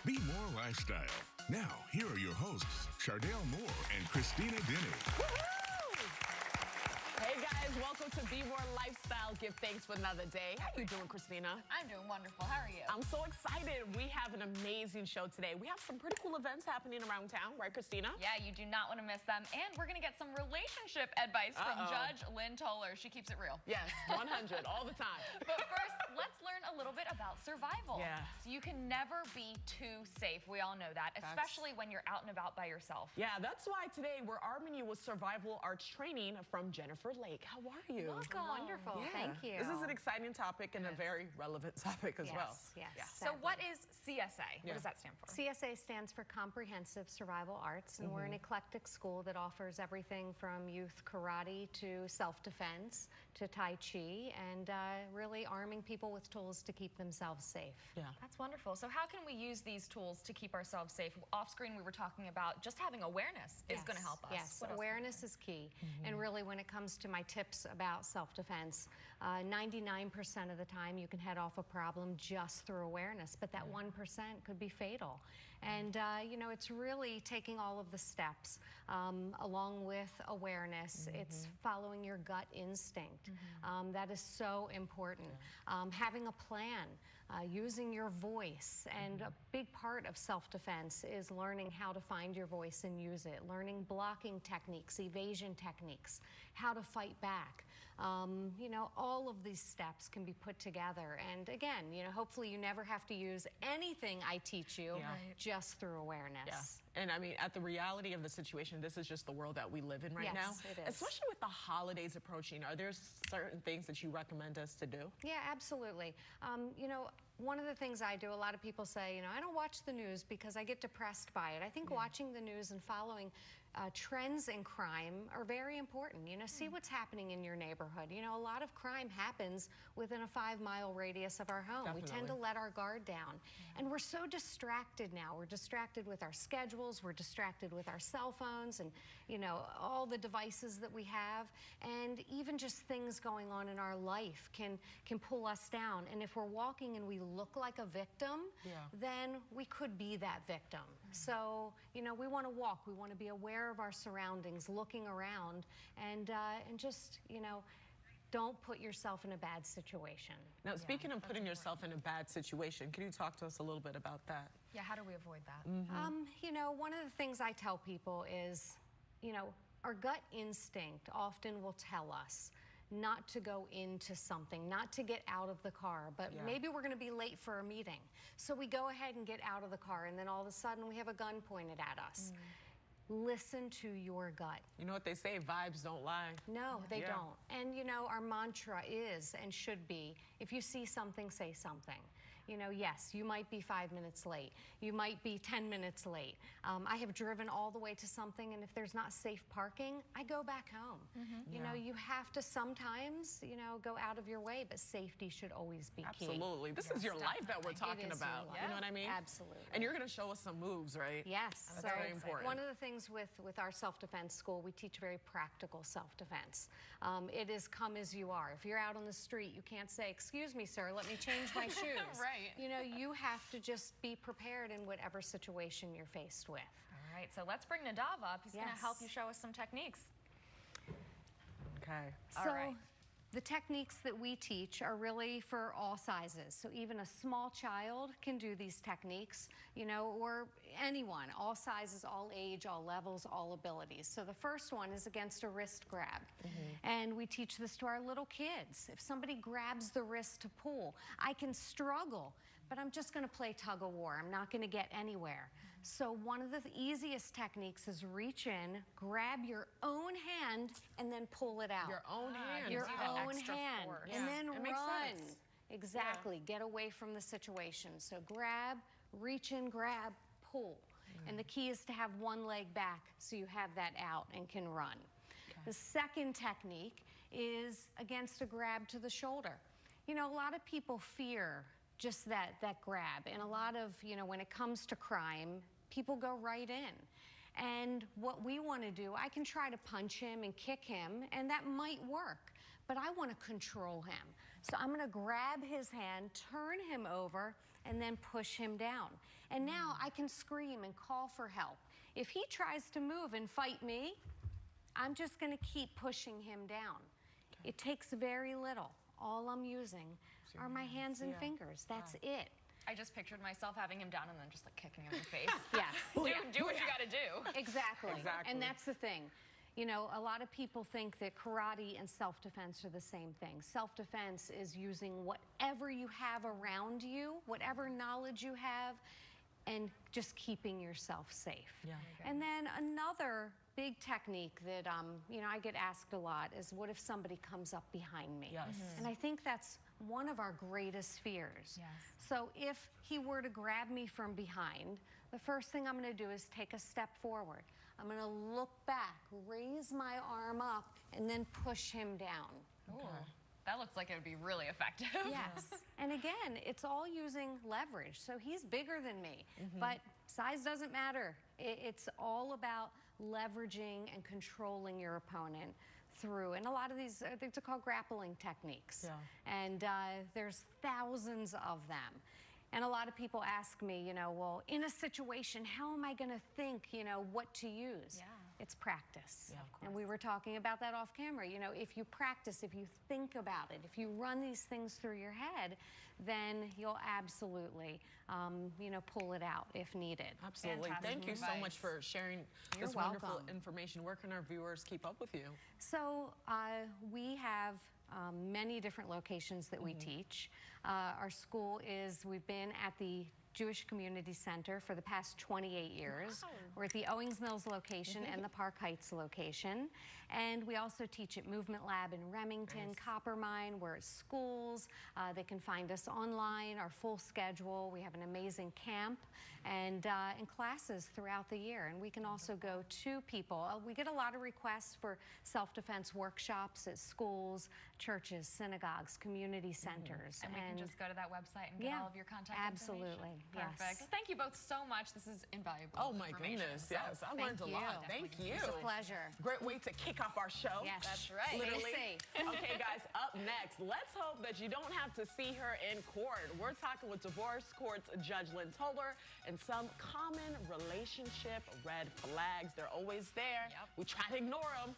Be More Lifestyle. Now, here are your hosts, Chardell Moore and Christina Denny. Hey guys, welcome to Be More Lifestyle. Give thanks for another day. How you doing, Christina? I'm doing wonderful. How are you? I'm so excited. We have an amazing show today. We have some pretty cool events happening around town, right, Christina? Yeah, you do not want to miss them. And we're going to get some relationship advice from Judge Lynn Toller. She keeps it real. Yes, 100, all the time. But first, let's learn a little bit about survival. Yeah. So you can never be too safe. We all know that, especially when you're out and about by yourself. Yeah, that's why today we're arming you with survival arts training from Jennifer Lake. How are you? Welcome. Wonderful. Yeah. Thank you. This is an exciting topic and a very relevant topic as well. Yes. Yeah. So what is CSA? What does that stand for? CSA stands for Comprehensive Survival Arts, and we're an eclectic school that offers everything from youth karate to self-defense to Tai Chi, and really arming people with tools to keep themselves safe. Yeah. That's wonderful. So how can we use these tools to keep ourselves safe? Off screen we were talking about just having awareness is going to help us. Yes, What else? awareness is key. And really when it comes to my tips about self-defense, 99% of the time you can head off a problem just through awareness, but that 1% could be fatal. And you know, it's really taking all of the steps along with awareness. It's following your gut instinct. That is so important. Having a plan, using your voice, and a big part of self-defense is learning how to find your voice and use it, learning blocking techniques, evasion techniques, how to fight back. You know, all of these steps can be put together, and again, you know, hopefully you never have to use anything I teach you just through awareness. Yeah. And I mean, at the reality of the situation, this is just the world that we live in right now. Yes, it is. Especially with the holidays approaching, are there certain things that you recommend us to do? Yeah, absolutely. You know, one of the things I do, a lot of people say, you know, I don't watch the news because I get depressed by it. I think watching the news and following trends in crime are very important. You know, see what's happening in your neighborhood. You know, a lot of crime happens within a 5-mile radius of our home. Definitely. We tend to let our guard down. And we're so distracted now. We're distracted with our schedules. We're distracted with our cell phones and, you know, all the devices that we have. And even just things going on in our life can pull us down. And if we're walking and we look like a victim, then we could be that victim. So, you know, we want to walk. We want to be aware of our surroundings, looking around, and just, you know, don't put yourself in a bad situation. Now, speaking of putting yourself in a bad situation, can you talk to us a little bit about that? Yeah, how do we avoid that? You know, one of the things I tell people is, you know, our gut instinct often will tell us not to go into something, not to get out of the car, but maybe we're going to be late for a meeting. So we go ahead and get out of the car, and then all of a sudden we have a gun pointed at us. Listen to your gut. You know what they say, vibes don't lie. No, they don't. And you know, our mantra is and should be, if you see something, say something. You know, yes, you might be 5 minutes late. You might be 10 minutes late. I have driven all the way to something, and if there's not safe parking, I go back home. You know, you have to sometimes, you know, go out of your way, but safety should always be key. Absolutely. This is your life that we're talking about. You know what I mean? Absolutely. And you're going to show us some moves, right? Yes. That's So very important. one of the things with our self-defense school, we teach very practical self-defense. It is come as you are. If you're out on the street, you can't say, "Excuse me, sir, let me change my shoes." Right. You know, you have to just be prepared in whatever situation you're faced with. All right, so let's bring Nadav up. He's going to help you show us some techniques. Okay. So, All right. the techniques that we teach are really for all sizes. So even a small child can do these techniques, you know, or anyone, all sizes, all age, all levels, all abilities. So the first one is against a wrist grab. And we teach this to our little kids. If somebody grabs the wrist to pull, I can struggle, but I'm just going to play tug of war. I'm not going to get anywhere. So one of the easiest techniques is reach in, grab your own hand, and then pull it out. Your own hand. Your own extra hand. force. And then It makes run. sense. Exactly. Get away from the situation. So grab, reach in, grab, pull. And the key is to have one leg back so you have that out and can run. The second technique is against a grab to the shoulder. You know, a lot of people fear just that grab. And a lot of, you know, when it comes to crime, people go right in. And what we want to do, I can try to punch him and kick him, and that might work, but I want to control him. So I'm going to grab his hand, turn him over, and then push him down. And now I can scream and call for help. If he tries to move and fight me, I'm just going to keep pushing him down. Okay. It takes very little. All I'm using are my hands and fingers. That's it. I just pictured myself having him down and then just like kicking him in the face. Yes. Do what you got to do. Exactly. And that's the thing. You know, a lot of people think that karate and self-defense are the same thing. Self-defense is using whatever you have around you, whatever knowledge you have, and just keeping yourself safe. Yeah. And then another big technique that, you know, I get asked a lot is, what if somebody comes up behind me? Yes. And I think that's one of our greatest fears. Yes. So if he were to grab me from behind, the first thing I'm going to do is take a step forward. I'm going to look back, raise my arm up, and then push him down. Okay. That looks like it would be really effective. Yes. And again, it's all using leverage. So he's bigger than me, but size doesn't matter. It's all about leveraging and controlling your opponent through. And a lot of these, they're called grappling techniques. Yeah. And there's thousands of them. And a lot of people ask me, you know, well, in a situation, how am I going to think, you know, what to use? Yeah. It's practice. Yeah, of course. And we were talking about that off camera. You know, if you practice, if you think about it, if you run these things through your head, then you'll absolutely, you know, pull it out if needed. Absolutely. Fantastic Thank you so much for sharing You're this wonderful welcome. information. Where can our viewers keep up with you? So we have many different locations that we teach. Our school we've been at the Jewish Community Center for the past 28 years. Wow. We're at the Owings Mills location and the Park Heights location. And we also teach at Movement Lab in Remington, Coppermine. We're at schools. They can find us online, our full schedule. We have an amazing camp and classes throughout the year. And we can also go to people. We get a lot of requests for self-defense workshops at schools, churches, synagogues, community centers. And we can just go to that website and get all of your contact information. Absolutely. Perfect. Yes. Well, thank you both so much. This is invaluable. Oh my information. goodness, yes. I learned a you. lot. Thank you. It's a pleasure. Great way to kick off our show. Yes. That's right. Literally. Stay Okay, guys, up next, let's hope that you don't have to see her in court. We're talking with divorce courts Judge Lynn Toller and some common relationship red flags. They're always there. Yep. We try to ignore them.